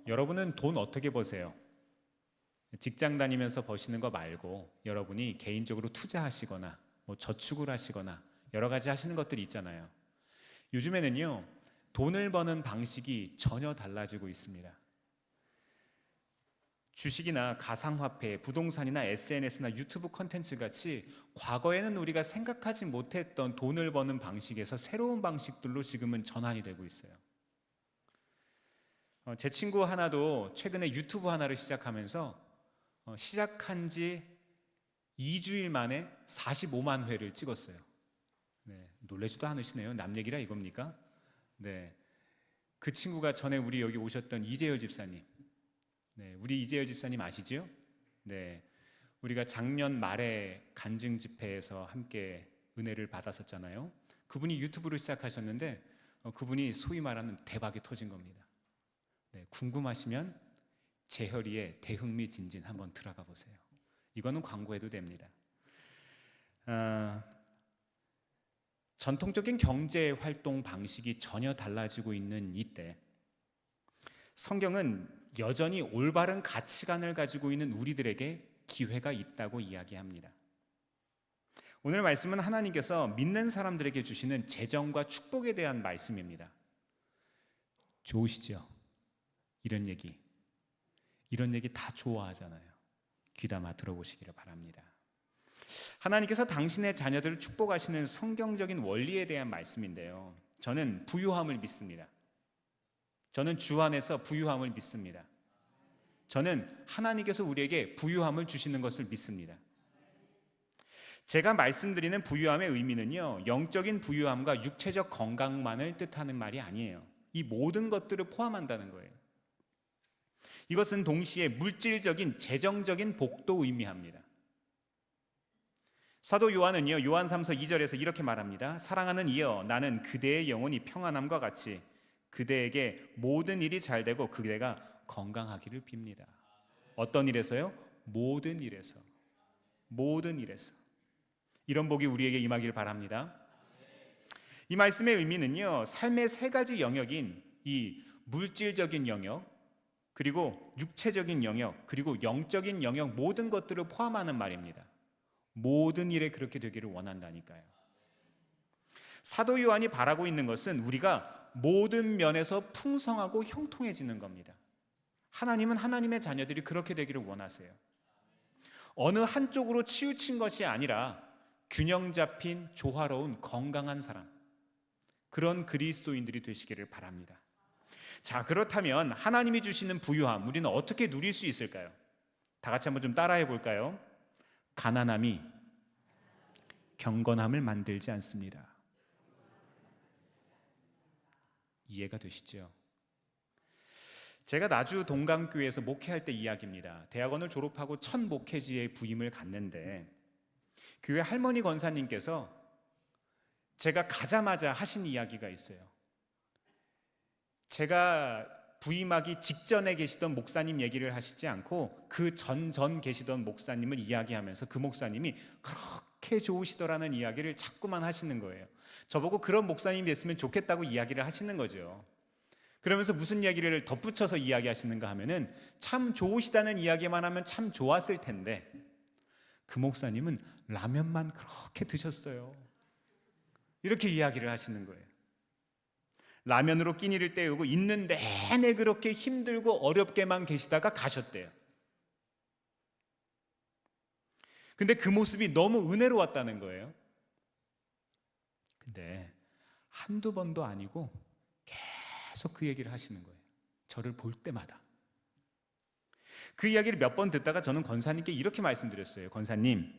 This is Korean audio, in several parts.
여러분은 돈 어떻게 버세요? 직장 다니면서 버시는 거 말고 여러분이 개인적으로 투자하시거나 저축을 하시거나 여러 가지 하시는 것들이 있잖아요. 요즘에는요, 돈을 버는 방식이 전혀 달라지고 있습니다. 주식이나 가상화폐, 부동산이나 SNS나 유튜브 콘텐츠 같이 과거에는 우리가 생각하지 못했던 돈을 버는 방식에서 새로운 방식들로 지금은 전환이 되고 있어요. 제 친구 하나도 최근에 유튜브 하나를 시작하면서 시작한 지 2주일 만에 45만 회를 찍었어요. 네, 놀라지도 않으시네요. 남 얘기라 이겁니까? 네, 그 친구가 전에 우리 여기 오셨던 이재열 집사님. 네, 우리 이재열 집사님 아시죠? 네, 우리가 작년 말에 간증 집회에서 함께 은혜를 받았었잖아요. 그분이 유튜브를 시작하셨는데 그분이 소위 말하는 대박이 터진 겁니다. 네, 궁금하시면 재혈이의 대흥미진진 한번 들어가 보세요. 이거는 광고해도 됩니다. 전통적인 경제 활동 방식이 전혀 달라지고 있는 이때 성경은 여전히 올바른 가치관을 가지고 있는 우리들에게 기회가 있다고 이야기합니다. 오늘 말씀은 하나님께서 믿는 사람들에게 주시는 재정과 축복에 대한 말씀입니다. 좋으시죠? 이런 얘기 다 좋아하잖아요. 귀담아 들어보시기를 바랍니다. 하나님께서 당신의 자녀들을 축복하시는 성경적인 원리에 대한 말씀인데요, 저는 부유함을 믿습니다. 저는 주 안에서 부유함을 믿습니다. 저는 하나님께서 우리에게 부유함을 주시는 것을 믿습니다. 제가 말씀드리는 부유함의 의미는요, 영적인 부유함과 육체적 건강만을 뜻하는 말이 아니에요. 이 모든 것들을 포함한다는 거예요. 이것은 동시에 물질적인, 재정적인 복도 의미합니다. 사도 요한은요, 요한 3서 2절에서 이렇게 말합니다. 사랑하는 이여, 나는 그대의 영혼이 평안함과 같이 그대에게 모든 일이 잘 되고 그대가 건강하기를 빕니다. 어떤 일에서요? 모든 일에서. 모든 일에서. 이런 복이 우리에게 임하길 바랍니다. 이 말씀의 의미는요, 삶의 세 가지 영역인 이 물질적인 영역, 그리고 육체적인 영역, 그리고 영적인 영역, 모든 것들을 포함하는 말입니다. 모든 일에 그렇게 되기를 원한다니까요. 사도 요한이 바라고 있는 것은 우리가 모든 면에서 풍성하고 형통해지는 겁니다. 하나님은 하나님의 자녀들이 그렇게 되기를 원하세요. 어느 한쪽으로 치우친 것이 아니라 균형 잡힌 조화로운 건강한 사람, 그런 그리스도인들이 되시기를 바랍니다. 자, 그렇다면 하나님이 주시는 부유함, 우리는 어떻게 누릴 수 있을까요? 다 같이 한번 좀 따라해 볼까요? 가난함이 경건함을 만들지 않습니다. 이해가 되시죠? 제가 나주 동강교회에서 목회할 때 이야기입니다. 대학원을 졸업하고 첫 목회지에 부임을 갔는데 교회 할머니 권사님께서 제가 가자마자 하신 이야기가 있어요. 제가 부임하기 직전에 계시던 목사님 얘기를 하시지 않고 그 전 계시던 목사님을 이야기하면서 그 목사님이 그렇게 좋으시더라는 이야기를 자꾸만 하시는 거예요. 저보고 그런 목사님이 됐으면 좋겠다고 이야기를 하시는 거죠. 그러면서 무슨 이야기를 덧붙여서 이야기하시는가 하면은 참 좋으시다는 이야기만 하면 참 좋았을 텐데 그 목사님은 라면만 그렇게 드셨어요. 이렇게 이야기를 하시는 거예요. 라면으로 끼니를 때우고 있는 내내 그렇게 힘들고 어렵게만 계시다가 가셨대요. 근데 그 모습이 너무 은혜로웠다는 거예요. 근데 한두 번도 아니고 계속 그 얘기를 하시는 거예요. 저를 볼 때마다. 그 이야기를 몇 번 듣다가 저는 권사님께 이렇게 말씀드렸어요. 권사님,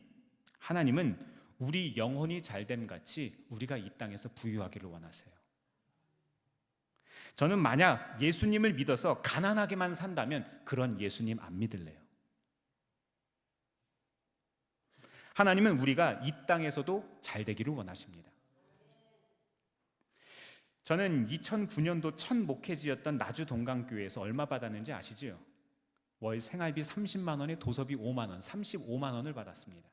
하나님은 우리 영혼이 잘됨 같이 우리가 이 땅에서 부유하기를 원하세요. 저는 만약 예수님을 믿어서 가난하게만 산다면 그런 예수님 안 믿을래요. 하나님은 우리가 이 땅에서도 잘 되기를 원하십니다. 저는 2009년도 첫 목회지였던 나주 동강교회에서 얼마 받았는지 아시죠? 월 생활비 30만 원에 도서비 5만 원, 35만 원을 받았습니다.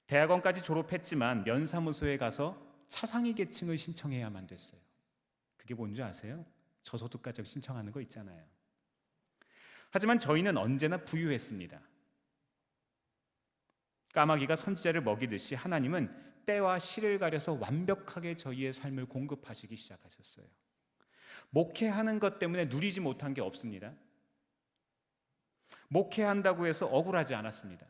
대학원까지 졸업했지만 면사무소에 가서 차상위 계층을 신청해야만 됐어요. 그게 뭔지 아세요? 저소득가정 신청하는 거 있잖아요. 하지만 저희는 언제나 부유했습니다. 까마귀가 선지자를 먹이듯이 하나님은 때와 시를 가려서 완벽하게 저희의 삶을 공급하시기 시작하셨어요. 목회하는 것 때문에 누리지 못한 게 없습니다. 목회한다고 해서 억울하지 않았습니다.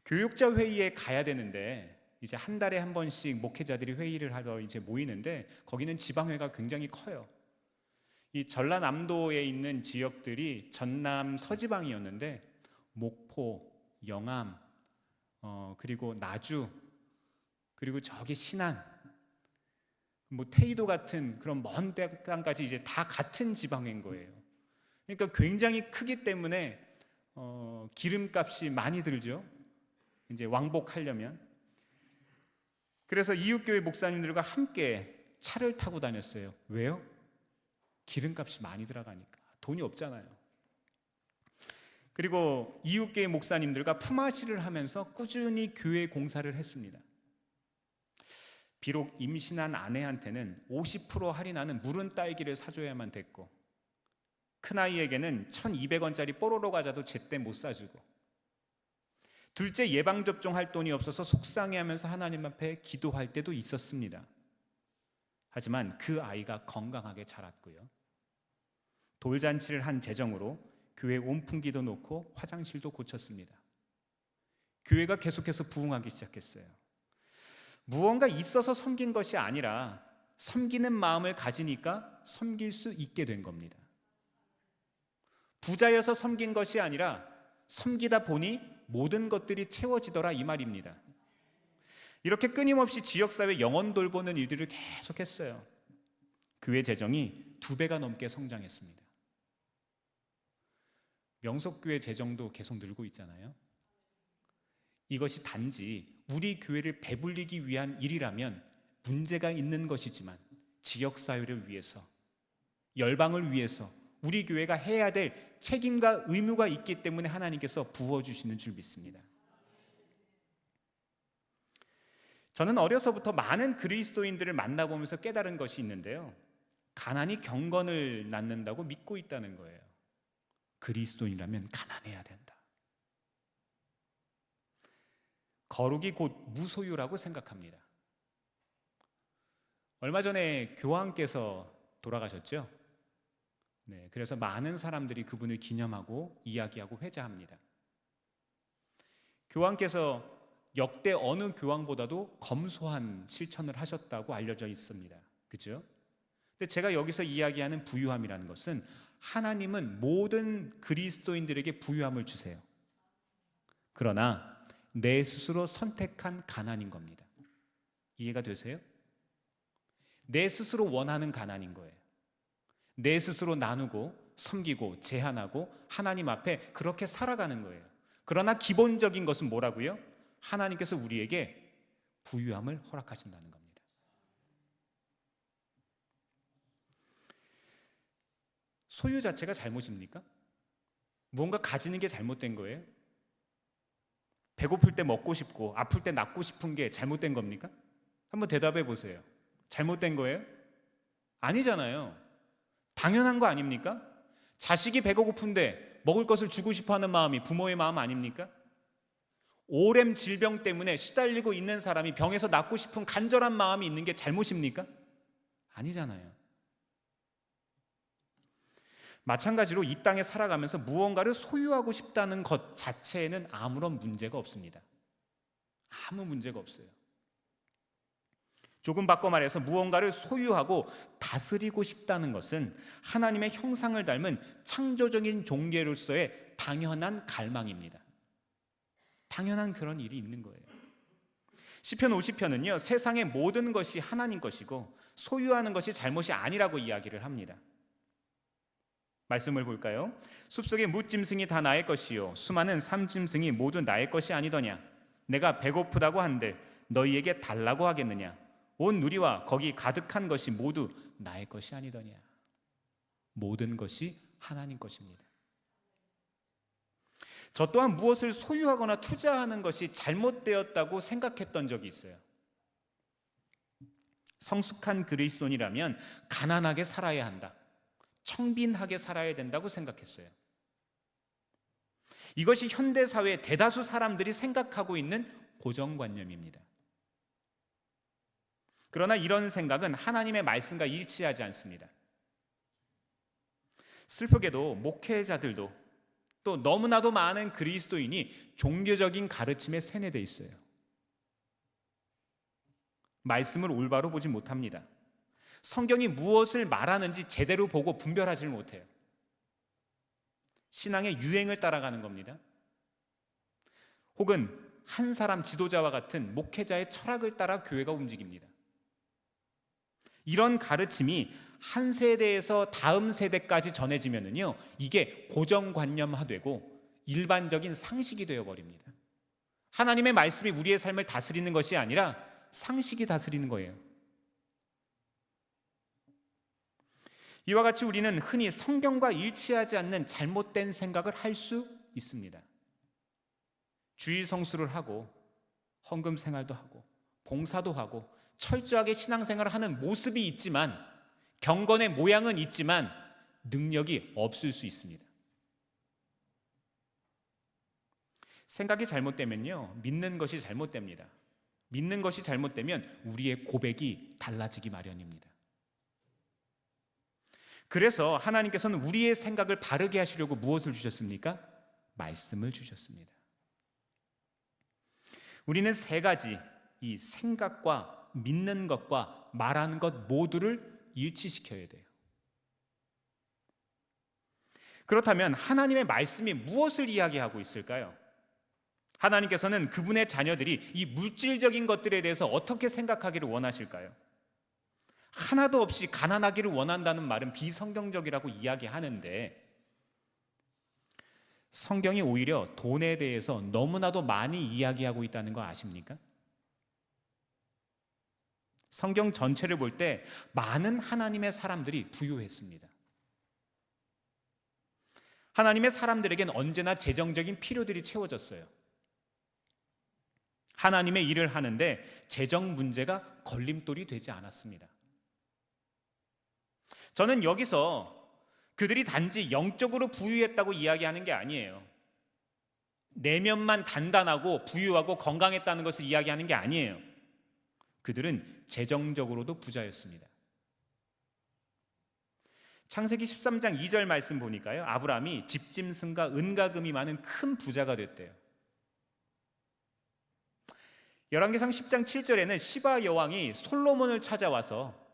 교육자 회의에 가야 되는데 이제 한 달에 한 번씩 목회자들이 회의를 하러 이제 모이는데 거기는 지방회가 굉장히 커요. 이 전라남도에 있는 지역들이 전남 서지방이었는데 목포, 영암, 그리고 나주, 그리고 저기 신안, 뭐 태의도 같은 그런 먼 땅까지 이제 다 같은 지방인 거예요. 그러니까 굉장히 크기 때문에 기름값이 많이 들죠. 이제 왕복하려면. 그래서 이웃교회 목사님들과 함께 차를 타고 다녔어요. 왜요? 기름값이 많이 들어가니까. 돈이 없잖아요. 그리고 이웃교회 목사님들과 품앗이를 하면서 꾸준히 교회 공사를 했습니다. 비록 임신한 아내한테는 50% 할인하는 물은 딸기를 사줘야만 됐고, 큰아이에게는 1,200원짜리 뽀로로 과자도 제때 못 사주고, 둘째 예방접종 할 돈이 없어서 속상해하면서 하나님 앞에 기도할 때도 있었습니다. 하지만 그 아이가 건강하게 자랐고요, 돌잔치를 한 재정으로 교회 온풍기도 놓고 화장실도 고쳤습니다. 교회가 계속해서 부흥하기 시작했어요. 무언가 있어서 섬긴 것이 아니라 섬기는 마음을 가지니까 섬길 수 있게 된 겁니다. 부자여서 섬긴 것이 아니라 섬기다 보니 모든 것들이 채워지더라, 이 말입니다. 이렇게 끊임없이 지역사회 영혼 돌보는 일들을 계속했어요. 교회 재정이 2배가 넘게 성장했습니다. 명석교회 재정도 계속 늘고 있잖아요. 이것이 단지 우리 교회를 배불리기 위한 일이라면 문제가 있는 것이지만, 지역사회를 위해서, 열방을 위해서 우리 교회가 해야 될 책임과 의무가 있기 때문에 하나님께서 부어주시는 줄 믿습니다. 저는 어려서부터 많은 그리스도인들을 만나보면서 깨달은 것이 있는데요, 가난이 경건을 낳는다고 믿고 있다는 거예요. 그리스도인이라면 가난해야 된다. 거룩이 곧 무소유라고 생각합니다. 얼마 전에 교황께서 돌아가셨죠? 네, 그래서 많은 사람들이 그분을 기념하고 이야기하고 회자합니다. 교황께서 역대 어느 교황보다도 검소한 실천을 하셨다고 알려져 있습니다. 그죠? 근데 제가 여기서 이야기하는 부유함이라는 것은, 하나님은 모든 그리스도인들에게 부유함을 주세요. 그러나 내 스스로 선택한 가난인 겁니다. 이해가 되세요? 내 스스로 원하는 가난인 거예요. 내 스스로 나누고 섬기고 제한하고 하나님 앞에 그렇게 살아가는 거예요. 그러나 기본적인 것은 뭐라고요? 하나님께서 우리에게 부유함을 허락하신다는 겁니다. 소유 자체가 잘못입니까? 무언가 가지는 게 잘못된 거예요? 배고플 때 먹고 싶고 아플 때 낫고 싶은 게 잘못된 겁니까? 한번 대답해 보세요. 잘못된 거예요? 아니잖아요. 당연한 거 아닙니까? 자식이 배가 고픈데 먹을 것을 주고 싶어하는 마음이 부모의 마음 아닙니까? 오렘 질병 때문에 시달리고 있는 사람이 병에서 낫고 싶은 간절한 마음이 있는 게 잘못입니까? 아니잖아요. 마찬가지로 이 땅에 살아가면서 무언가를 소유하고 싶다는 것 자체에는 아무런 문제가 없습니다. 아무 문제가 없어요. 조금 바꿔 말해서 무언가를 소유하고 다스리고 싶다는 것은 하나님의 형상을 닮은 창조적인 종교로서의 당연한 갈망입니다. 당연한 그런 일이 있는 거예요. 시편 50편은요, 세상의 모든 것이 하나님 것이고 소유하는 것이 잘못이 아니라고 이야기를 합니다. 말씀을 볼까요? 숲속의 뭇짐승이 다 나의 것이요 수많은 삼짐승이 모두 나의 것이 아니더냐. 내가 배고프다고 한들 너희에게 달라고 하겠느냐. 온 누리와 거기 가득한 것이 모두 나의 것이 아니더냐. 모든 것이 하나님 것입니다. 저 또한 무엇을 소유하거나 투자하는 것이 잘못되었다고 생각했던 적이 있어요. 성숙한 그리스도인이라면 가난하게 살아야 한다, 청빈하게 살아야 된다고 생각했어요. 이것이 현대사회 대다수 사람들이 생각하고 있는 고정관념입니다. 그러나 이런 생각은 하나님의 말씀과 일치하지 않습니다. 슬프게도 목회자들도 또 너무나도 많은 그리스도인이 종교적인 가르침에 세뇌되어 있어요. 말씀을 올바로 보지 못합니다. 성경이 무엇을 말하는지 제대로 보고 분별하지 못해요. 신앙의 유행을 따라가는 겁니다. 혹은 한 사람 지도자와 같은 목회자의 철학을 따라 교회가 움직입니다. 이런 가르침이 한 세대에서 다음 세대까지 전해지면은요, 이게 고정관념화되고 일반적인 상식이 되어버립니다. 하나님의 말씀이 우리의 삶을 다스리는 것이 아니라 상식이 다스리는 거예요. 이와 같이 우리는 흔히 성경과 일치하지 않는 잘못된 생각을 할 수 있습니다. 주일 성수를 하고 헌금 생활도 하고 봉사도 하고 철저하게 신앙생활을 하는 모습이 있지만, 경건의 모양은 있지만 능력이 없을 수 있습니다. 생각이 잘못되면요, 믿는 것이 잘못됩니다. 믿는 것이 잘못되면 우리의 고백이 달라지기 마련입니다. 그래서 하나님께서는 우리의 생각을 바르게 하시려고 무엇을 주셨습니까? 말씀을 주셨습니다. 우리는 세 가지, 이 생각과 믿는 것과 말하는 것 모두를 일치시켜야 돼요. 그렇다면 하나님의 말씀이 무엇을 이야기하고 있을까요? 하나님께서는 그분의 자녀들이 이 물질적인 것들에 대해서 어떻게 생각하기를 원하실까요? 하나도 없이 가난하기를 원한다는 말은 비성경적이라고 이야기하는데, 성경이 오히려 돈에 대해서 너무나도 많이 이야기하고 있다는 거 아십니까? 성경 전체를 볼 때 많은 하나님의 사람들이 부유했습니다. 하나님의 사람들에겐 언제나 재정적인 필요들이 채워졌어요. 하나님의 일을 하는데 재정 문제가 걸림돌이 되지 않았습니다. 저는 여기서 그들이 단지 영적으로 부유했다고 이야기하는 게 아니에요. 내면만 단단하고 부유하고 건강했다는 것을 이야기하는 게 아니에요. 그들은 재정적으로도 부자였습니다. 창세기 13장 2절 말씀 보니까요, 아브라함이 집짐승과 은가금이 많은 큰 부자가 됐대요. 열왕기상 10장 7절에는 시바 여왕이 솔로몬을 찾아와서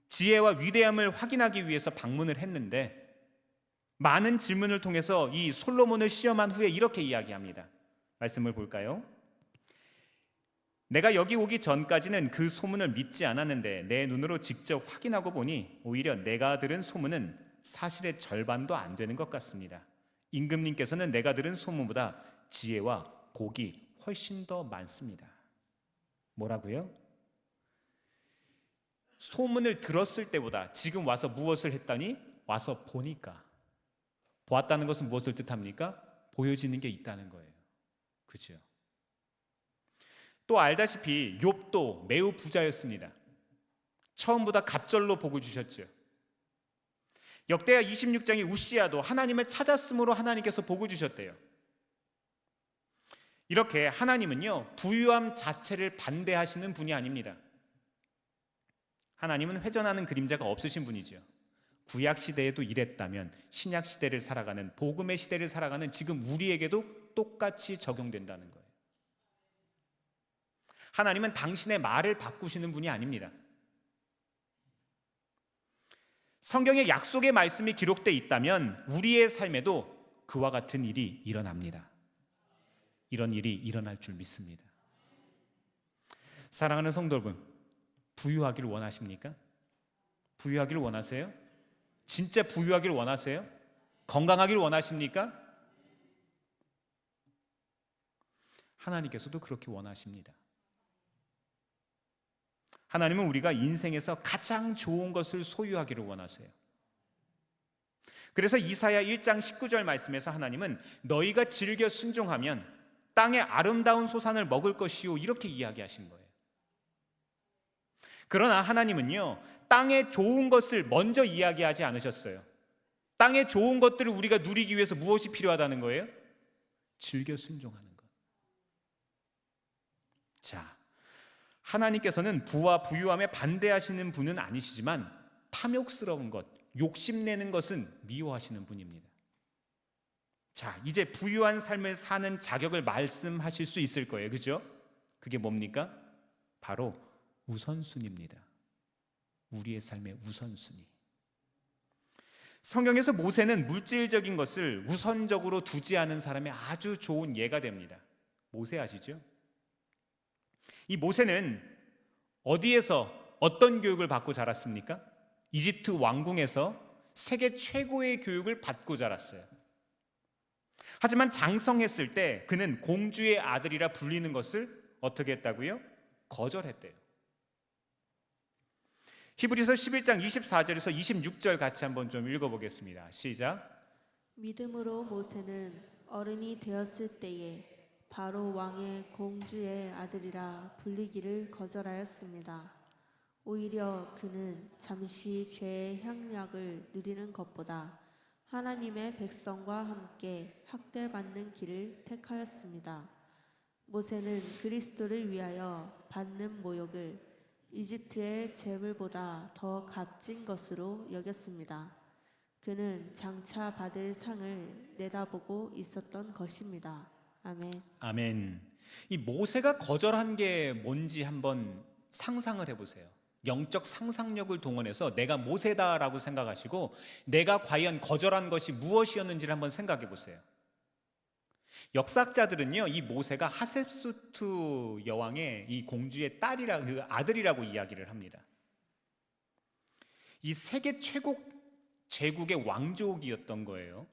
지혜와 위대함을 확인하기 위해서 방문을 했는데, 많은 질문을 통해서 이 솔로몬을 시험한 후에 이렇게 이야기합니다. 말씀을 볼까요? 내가 여기 오기 전까지는 그 소문을 믿지 않았는데 내 눈으로 직접 확인하고 보니 오히려 내가 들은 소문은 사실의 절반도 안 되는 것 같습니다. 임금님께서는 내가 들은 소문보다 지혜와 복이 훨씬 더 많습니다. 뭐라고요? 소문을 들었을 때보다 지금 와서 무엇을 했다니? 와서 보니까. 보았다는 것은 무엇을 뜻합니까? 보여지는 게 있다는 거예요. 그죠? 또 알다시피 욥도 매우 부자였습니다. 처음보다 갑절로 복을 주셨죠. 역대하 26장의 우시야도 하나님을 찾았으므로 하나님께서 복을 주셨대요. 이렇게 하나님은요, 부유함 자체를 반대하시는 분이 아닙니다. 하나님은 회전하는 그림자가 없으신 분이죠. 구약 시대에도 이랬다면 신약 시대를 살아가는, 복음의 시대를 살아가는 지금 우리에게도 똑같이 적용된다는 거예요. 하나님은 당신의 말을 바꾸시는 분이 아닙니다. 성경의 약속의 말씀이 기록되어 있다면 우리의 삶에도 그와 같은 일이 일어납니다. 이런 일이 일어날 줄 믿습니다. 사랑하는 성도 여러분, 부유하기를 원하십니까? 부유하기를 원하세요? 진짜 부유하기를 원하세요? 건강하기를 원하십니까? 하나님께서도 그렇게 원하십니다. 하나님은 우리가 인생에서 가장 좋은 것을 소유하기를 원하세요. 그래서 이사야 1장 19절 말씀에서 하나님은 너희가 즐겨 순종하면 땅의 아름다운 소산을 먹을 것이요, 이렇게 이야기하신 거예요. 그러나 하나님은요, 땅의 좋은 것을 먼저 이야기하지 않으셨어요. 땅의 좋은 것들을 우리가 누리기 위해서 무엇이 필요하다는 거예요? 즐겨 순종하는 것. 자, 하나님께서는 부와 부유함에 반대하시는 분은 아니시지만 탐욕스러운 것, 욕심내는 것은 미워하시는 분입니다. 자, 이제 부유한 삶을 사는 자격을 말씀하실 수 있을 거예요. 그죠? 그게 뭡니까? 바로 우선순위입니다. 우리의 삶의 우선순위. 성경에서 모세는 물질적인 것을 우선적으로 두지 않은 사람의 아주 좋은 예가 됩니다. 모세 아시죠? 이 모세는 어디에서 어떤 교육을 받고 자랐습니까? 이집트 왕궁에서 세계 최고의 교육을 받고 자랐어요. 하지만 장성했을 때 그는 공주의 아들이라 불리는 것을 어떻게 했다고요? 거절했대요. 히브리서 11장 24절에서 26절 같이 한번 좀 읽어보겠습니다. 시작. 믿음으로 모세는 어른이 되었을 때에 바로 왕의 공주의 아들이라 불리기를 거절하였습니다. 오히려 그는 잠시 죄의 향락을 누리는 것보다 하나님의 백성과 함께 학대받는 길을 택하였습니다. 모세는 그리스도를 위하여 받는 모욕을 이집트의 재물보다 더 값진 것으로 여겼습니다. 그는 장차 받을 상을 내다보고 있었던 것입니다. 아멘. 아멘. 이 모세가 거절한 게 뭔지 한번 상상을 해보세요. 영적 상상력을 동원해서 내가 모세다라고 생각하시고 내가 과연 거절한 것이 무엇이었는지를 한번 생각해 보세요. 역사학자들은요, 이 모세가 하셉수트 여왕의 이 공주의 그 아들이라고 이야기를 합니다. 이 세계 최고 제국의 왕족이었던 거예요.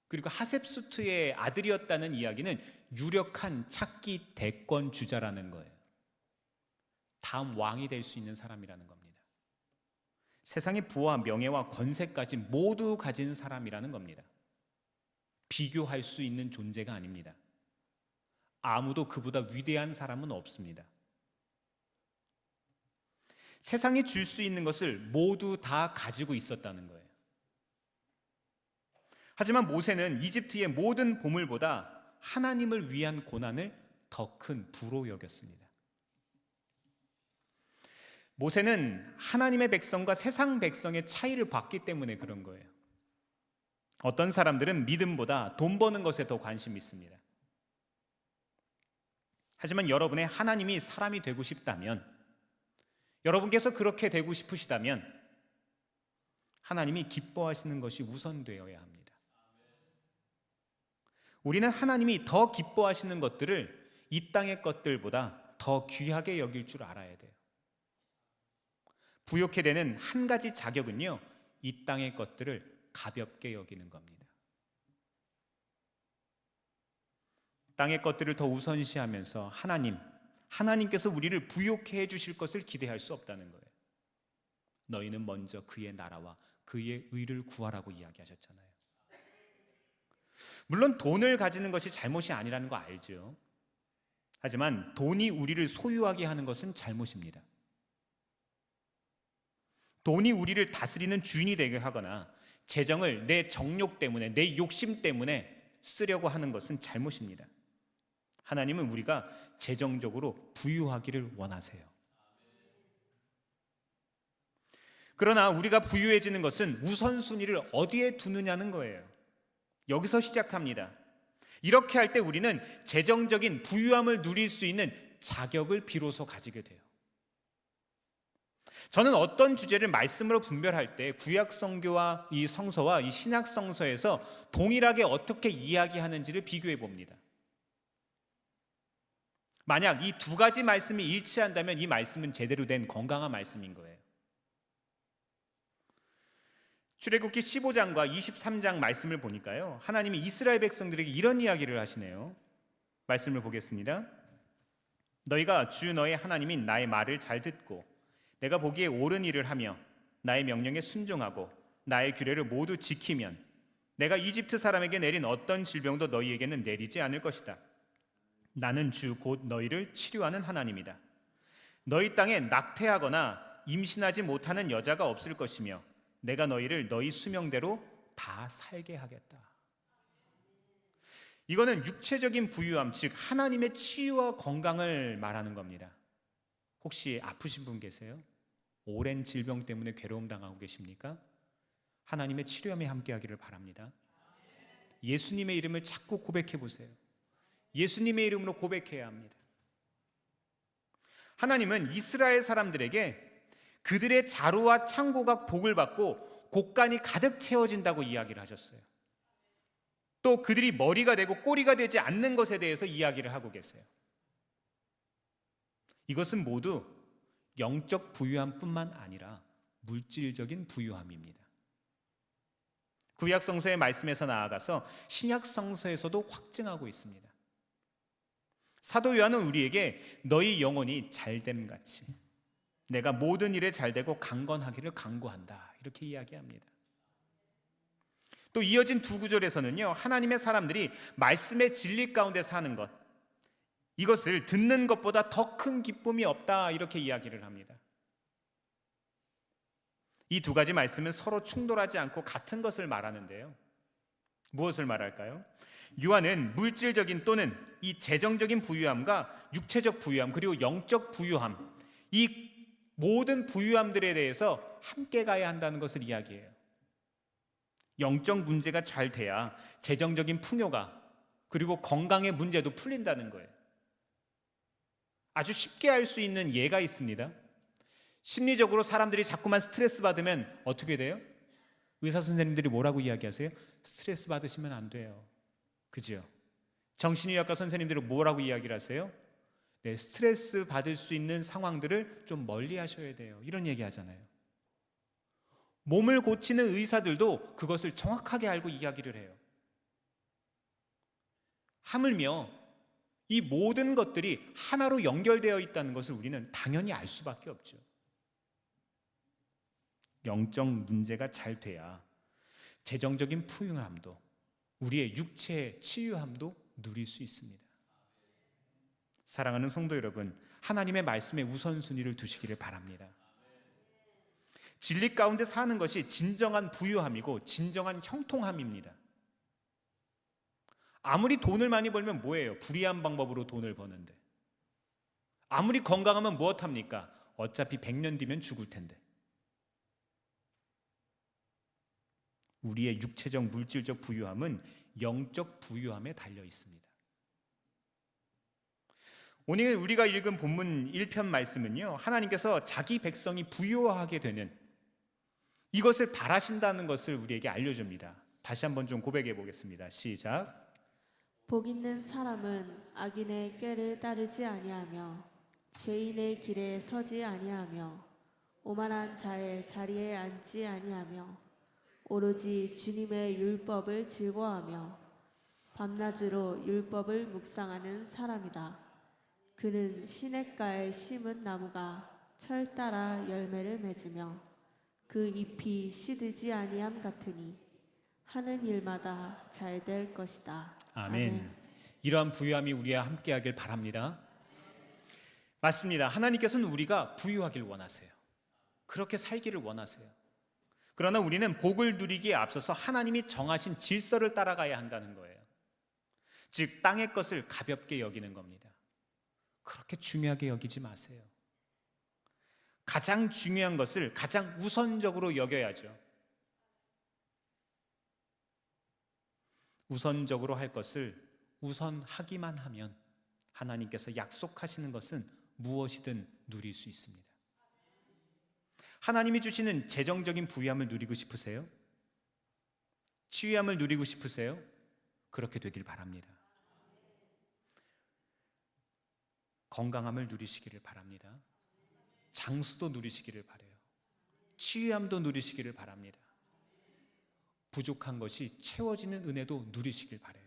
그리고 하셉수트의 아들이었다는 이야기는 유력한 차기 대권 주자라는 거예요. 다음 왕이 될 수 있는 사람이라는 겁니다. 세상의 부와 명예와 권세까지 모두 가진 사람이라는 겁니다. 비교할 수 있는 존재가 아닙니다. 아무도 그보다 위대한 사람은 없습니다. 세상이 줄 수 있는 것을 모두 다 가지고 있었다는 거예요. 하지만 모세는 이집트의 모든 보물보다 하나님을 위한 고난을 더 큰 부로 여겼습니다. 모세는 하나님의 백성과 세상 백성의 차이를 봤기 때문에 그런 거예요. 어떤 사람들은 믿음보다 돈 버는 것에 더 관심이 있습니다. 하지만 여러분의 하나님이 사람이 되고 싶다면, 여러분께서 그렇게 되고 싶으시다면 하나님이 기뻐하시는 것이 우선되어야 합니다. 우리는 하나님이 더 기뻐하시는 것들을 이 땅의 것들보다 더 귀하게 여길 줄 알아야 돼요. 부욕해 되는 한 가지 자격은요, 이 땅의 것들을 가볍게 여기는 겁니다. 땅의 것들을 더 우선시하면서 하나님께서 우리를 부욕해 해주실 것을 기대할 수 없다는 거예요. 너희는 먼저 그의 나라와 그의 의를 구하라고 이야기하셨잖아요. 물론 돈을 가지는 것이 잘못이 아니라는 거 알죠. 하지만 돈이 우리를 소유하게 하는 것은 잘못입니다. 돈이 우리를 다스리는 주인이 되게 하거나 재정을 내 정욕 때문에, 내 욕심 때문에 쓰려고 하는 것은 잘못입니다. 하나님은 우리가 재정적으로 부유하기를 원하세요. 그러나 우리가 부유해지는 것은 우선순위를 어디에 두느냐는 거예요. 여기서 시작합니다. 이렇게 할 때 우리는 재정적인 부유함을 누릴 수 있는 자격을 비로소 가지게 돼요. 저는 어떤 주제를 말씀으로 분별할 때 구약 성교와 이 성서와 이 신약 성서에서 동일하게 어떻게 이야기하는지를 비교해 봅니다. 만약 이 두 가지 말씀이 일치한다면 이 말씀은 제대로 된 건강한 말씀인 거예요. 출애굽기 15장과 23장 말씀을 보니까요, 하나님이 이스라엘 백성들에게 이런 이야기를 하시네요. 말씀을 보겠습니다. 너희가 주 너의 하나님인 나의 말을 잘 듣고 내가 보기에 옳은 일을 하며 나의 명령에 순종하고 나의 규례를 모두 지키면 내가 이집트 사람에게 내린 어떤 질병도 너희에게는 내리지 않을 것이다. 나는 주 곧 너희를 치료하는 하나님이다. 너희 땅에 낙태하거나 임신하지 못하는 여자가 없을 것이며 내가 너희를 너희 수명대로 다 살게 하겠다. 이거는 육체적인 부유함, 즉 하나님의 치유와 건강을 말하는 겁니다. 혹시 아프신 분 계세요? 오랜 질병 때문에 괴로움 당하고 계십니까? 하나님의 치료함에 함께하기를 바랍니다. 예수님의 이름을 자꾸 고백해 보세요. 예수님의 이름으로 고백해야 합니다. 하나님은 이스라엘 사람들에게 그들의 자루와 창고가 복을 받고 곡간이 가득 채워진다고 이야기를 하셨어요. 또 그들이 머리가 되고 꼬리가 되지 않는 것에 대해서 이야기를 하고 계세요. 이것은 모두 영적 부유함뿐만 아니라 물질적인 부유함입니다. 구약 성서의 말씀에서 나아가서 신약 성서에서도 확증하고 있습니다. 사도 요한은 우리에게 너희 영혼이 잘됨 같이 내가 모든 일에 잘되고 강건하기를 간구한다, 이렇게 이야기합니다. 또 이어진 두 구절에서는요, 하나님의 사람들이 말씀의 진리 가운데 사는 것, 이것을 듣는 것보다 더 큰 기쁨이 없다, 이렇게 이야기를 합니다. 이 두 가지 말씀은 서로 충돌하지 않고 같은 것을 말하는데요. 무엇을 말할까요? 요한은 물질적인 또는 이 재정적인 부유함과 육체적 부유함, 그리고 영적 부유함, 이 모든 부유함들에 대해서 함께 가야 한다는 것을 이야기해요. 영적 문제가 잘 돼야 재정적인 풍요가, 그리고 건강의 문제도 풀린다는 거예요. 아주 쉽게 알 수 있는 예가 있습니다. 심리적으로 사람들이 자꾸만 스트레스 받으면 어떻게 돼요? 의사 선생님들이 뭐라고 이야기하세요? 스트레스 받으시면 안 돼요. 그죠? 정신의학과 선생님들이 뭐라고 이야기를 하세요? 네, 스트레스 받을 수 있는 상황들을 좀 멀리 하셔야 돼요. 이런 얘기 하잖아요. 몸을 고치는 의사들도 그것을 정확하게 알고 이야기를 해요. 하물며 이 모든 것들이 하나로 연결되어 있다는 것을 우리는 당연히 알 수밖에 없죠. 영적 문제가 잘 돼야 재정적인 풍요함도, 우리의 육체의 치유함도 누릴 수 있습니다. 사랑하는 성도 여러분, 하나님의 말씀에 우선순위를 두시기를 바랍니다. 진리 가운데 사는 것이 진정한 부유함이고 진정한 형통함입니다. 아무리 돈을 많이 벌면 뭐예요? 불의한 방법으로 돈을 버는데. 아무리 건강하면 무엇합니까? 어차피 100년 뒤면 죽을 텐데. 우리의 육체적 물질적 부유함은 영적 부유함에 달려 있습니다. 오늘 우리가 읽은 본문 1편 말씀은요, 하나님께서 자기 백성이 부유하게 되는 이것을 바라신다는 것을 우리에게 알려줍니다. 다시 한번 좀 고백해 보겠습니다. 시작. 복 있는 사람은 악인의 꾀를 따르지 아니하며 죄인의 길에 서지 아니하며 오만한 자의 자리에 앉지 아니하며 오로지 주님의 율법을 즐거워하며 밤낮으로 율법을 묵상하는 사람이다. 그는 시냇가에 심은 나무가 철 따라 열매를 맺으며 그 잎이 시들지 아니함 같으니 하는 일마다 잘 될 것이다. 아멘. 이러한 부유함이 우리와 함께하길 바랍니다. 맞습니다. 하나님께서는 우리가 부유하길 원하세요. 그렇게 살기를 원하세요. 그러나 우리는 복을 누리기에 앞서서 하나님이 정하신 질서를 따라가야 한다는 거예요. 즉 땅의 것을 가볍게 여기는 겁니다. 그렇게 중요하게 여기지 마세요. 가장 중요한 것을 가장 우선적으로 여겨야죠. 우선적으로 할 것을 우선하기만 하면 하나님께서 약속하시는 것은 무엇이든 누릴 수 있습니다. 하나님이 주시는 재정적인 부유함을 누리고 싶으세요? 치유함을 누리고 싶으세요? 그렇게 되길 바랍니다. 건강함을 누리시기를 바랍니다. 장수도 누리시기를 바라요. 치유함도 누리시기를 바랍니다. 부족한 것이 채워지는 은혜도 누리시길 바라요.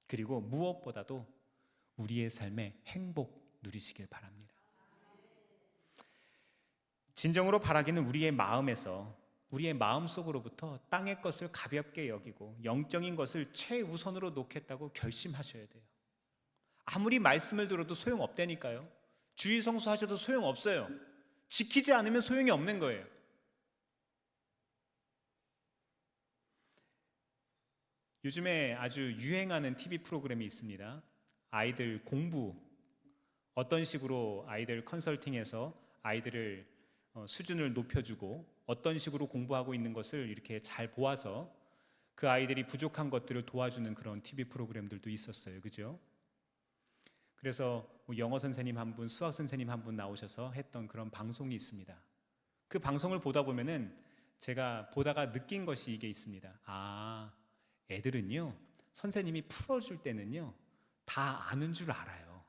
그리고 무엇보다도 우리의 삶에 행복 누리시길 바랍니다. 진정으로 바라기는 우리의 마음에서, 우리의 마음속으로부터 땅의 것을 가볍게 여기고 영적인 것을 최우선으로 놓겠다고 결심하셔야 돼요. 아무리 말씀을 들어도 소용없다니까요. 주일 성수하셔도 소용없어요. 지키지 않으면 소용이 없는 거예요. 요즘에 아주 유행하는 TV 프로그램이 있습니다. 아이들 공부, 어떤 식으로 아이들 컨설팅해서 아이들을 수준을 높여주고 어떤 식으로 공부하고 있는 것을 이렇게 잘 보아서 그 아이들이 부족한 것들을 도와주는 그런 TV 프로그램들도 있었어요. 그죠? 그래서 영어 선생님 한 분, 수학 선생님 한 분 나오셔서 했던 그런 방송이 있습니다. 그 방송을 보다 보면은 제가 보다가 느낀 것이 이게 있습니다. 애들은요, 선생님이 풀어줄 때는요, 다 아는 줄 알아요.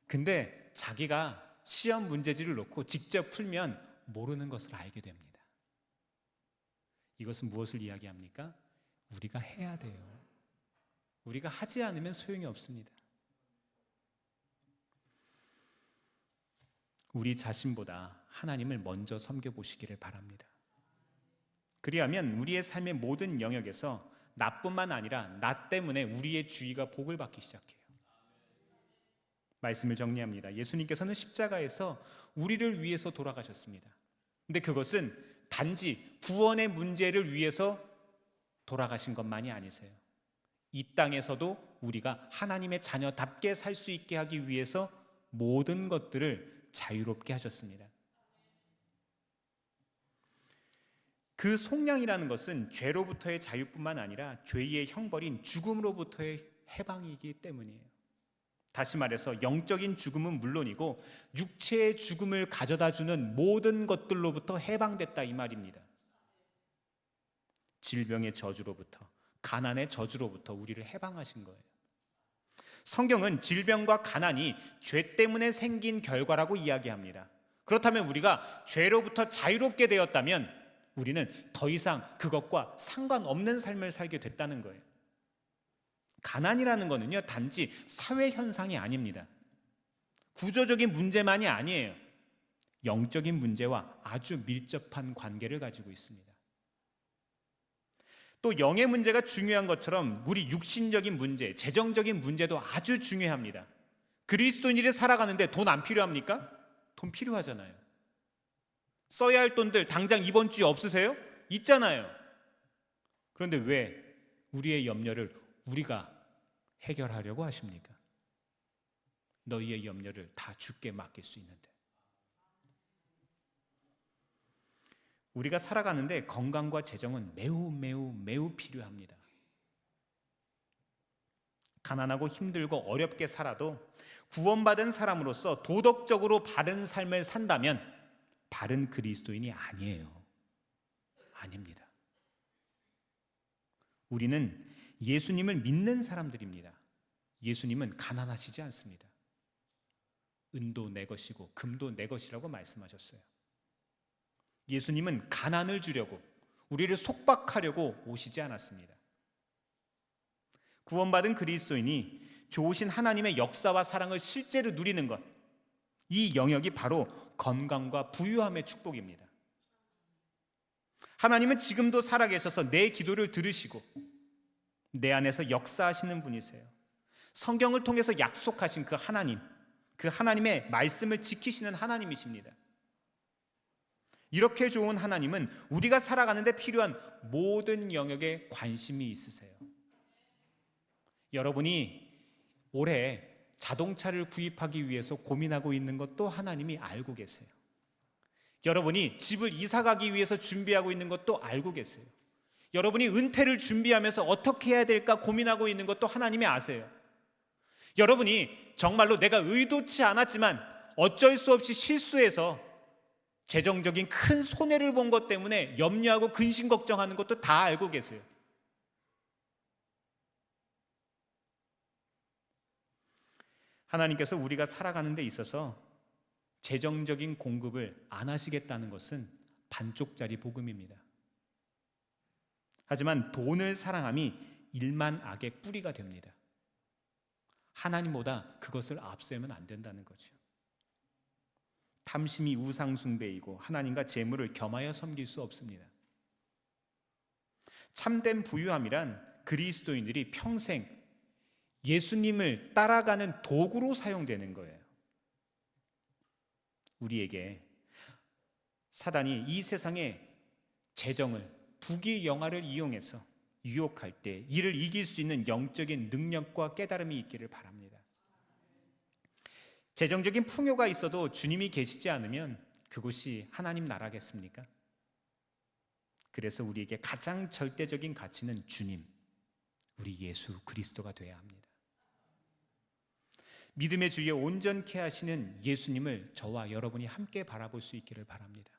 근데 자기가 시험 문제지를 놓고 직접 풀면 모르는 것을 알게 됩니다. 이것은 무엇을 이야기합니까? 우리가 해야 돼요. 우리가 하지 않으면 소용이 없습니다. 우리 자신보다 하나님을 먼저 섬겨보시기를 바랍니다. 그리하면 우리의 삶의 모든 영역에서 나뿐만 아니라 나 때문에 우리의 주위가 복을 받기 시작해요. 말씀을 정리합니다. 예수님께서는 십자가에서 우리를 위해서 돌아가셨습니다. 근데 그것은 단지 구원의 문제를 위해서 돌아가신 것만이 아니세요. 이 땅에서도 우리가 하나님의 자녀답게 살 수 있게 하기 위해서 모든 것들을 자유롭게 하셨습니다. 그 속량이라는 것은 죄로부터의 자유뿐만 아니라 죄의 형벌인 죽음으로부터의 해방이기 때문이에요. 다시 말해서 영적인 죽음은 물론이고 육체의 죽음을 가져다주는 모든 것들로부터 해방됐다 이 말입니다. 질병의 저주로부터, 가난의 저주로부터 우리를 해방하신 거예요. 성경은 질병과 가난이 죄 때문에 생긴 결과라고 이야기합니다. 그렇다면 우리가 죄로부터 자유롭게 되었다면 우리는 더 이상 그것과 상관없는 삶을 살게 됐다는 거예요. 가난이라는 것은요, 단지 사회 현상이 아닙니다. 구조적인 문제만이 아니에요. 영적인 문제와 아주 밀접한 관계를 가지고 있습니다. 또 영의 문제가 중요한 것처럼 우리 육신적인 문제, 재정적인 문제도 아주 중요합니다. 그리스도인이 살아가는데 돈 안 필요합니까? 돈 필요하잖아요. 써야 할 돈들 당장 이번 주에 없으세요? 있잖아요. 그런데 왜 우리의 염려를 우리가 해결하려고 하십니까? 너희의 염려를 다 주께 맡길 수 있는데. 우리가 살아가는데 건강과 재정은 매우 필요합니다. 가난하고 힘들고 어렵게 살아도 구원받은 사람으로서 도덕적으로 바른 삶을 산다면 바른 그리스도인이 아니에요. 아닙니다. 우리는 예수님을 믿는 사람들입니다. 예수님은 가난하시지 않습니다. 은도 내 것이고 금도 내 것이라고 말씀하셨어요. 예수님은 가난을 주려고, 우리를 속박하려고 오시지 않았습니다. 구원받은 그리스도인이 좋으신 하나님의 역사와 사랑을 실제로 누리는 것, 이 영역이 바로 건강과 부유함의 축복입니다. 하나님은 지금도 살아계셔서 내 기도를 들으시고 내 안에서 역사하시는 분이세요. 성경을 통해서 약속하신 그 하나님, 그 하나님의 말씀을 지키시는 하나님이십니다. 이렇게 좋은 하나님은 우리가 살아가는데 필요한 모든 영역에 관심이 있으세요. 여러분이 올해 자동차를 구입하기 위해서 고민하고 있는 것도 하나님이 알고 계세요. 여러분이 집을 이사 가기 위해서 준비하고 있는 것도 알고 계세요. 여러분이 은퇴를 준비하면서 어떻게 해야 될까 고민하고 있는 것도 하나님이 아세요. 여러분이 정말로 내가 의도치 않았지만 어쩔 수 없이 실수해서 재정적인 큰 손해를 본 것 때문에 염려하고 근심 걱정하는 것도 다 알고 계세요. 하나님께서 우리가 살아가는 데 있어서 재정적인 공급을 안 하시겠다는 것은 반쪽짜리 복음입니다. 하지만 돈을 사랑함이 일만 악의 뿌리가 됩니다. 하나님보다 그것을 앞세우면 안 된다는 거죠. 탐심이 우상 숭배이고 하나님과 재물을 겸하여 섬길 수 없습니다. 참된 부유함이란 그리스도인들이 평생 예수님을 따라가는 도구로 사용되는 거예요. 우리에게 사단이 이 세상의 재정을, 부귀영화를 이용해서 유혹할 때 이를 이길 수 있는 영적인 능력과 깨달음이 있기를 바랍니다. 재정적인 풍요가 있어도 주님이 계시지 않으면 그곳이 하나님 나라겠습니까? 그래서 우리에게 가장 절대적인 가치는 주님, 우리 예수 그리스도가 되어야 합니다. 믿음의 주위에 온전케 하시는 예수님을 저와 여러분이 함께 바라볼 수 있기를 바랍니다.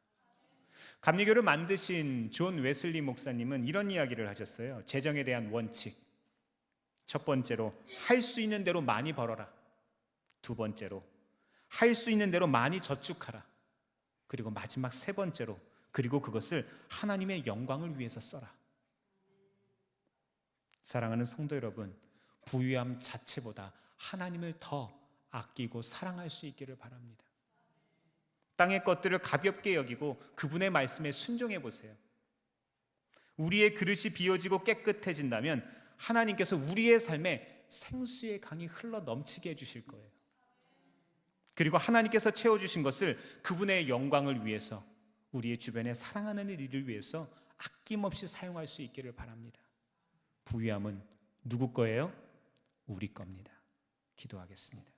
감리교를 만드신 존 웨슬리 목사님은 이런 이야기를 하셨어요. 재정에 대한 원칙. 첫 번째로 할 수 있는 대로 많이 벌어라. 두 번째로 할 수 있는 대로 많이 저축하라. 그리고 마지막 세 번째로 그리고 그것을 하나님의 영광을 위해서 써라. 사랑하는 성도 여러분, 부유함 자체보다 하나님을 더 아끼고 사랑할 수 있기를 바랍니다. 땅의 것들을 가볍게 여기고 그분의 말씀에 순종해 보세요. 우리의 그릇이 비워지고 깨끗해진다면 하나님께서 우리의 삶에 생수의 강이 흘러 넘치게 해주실 거예요. 그리고 하나님께서 채워주신 것을 그분의 영광을 위해서, 우리의 주변에 사랑하는 일을 위해서 아낌없이 사용할 수 있기를 바랍니다. 부유함은 누구 거예요? 우리 겁니다. 기도하겠습니다.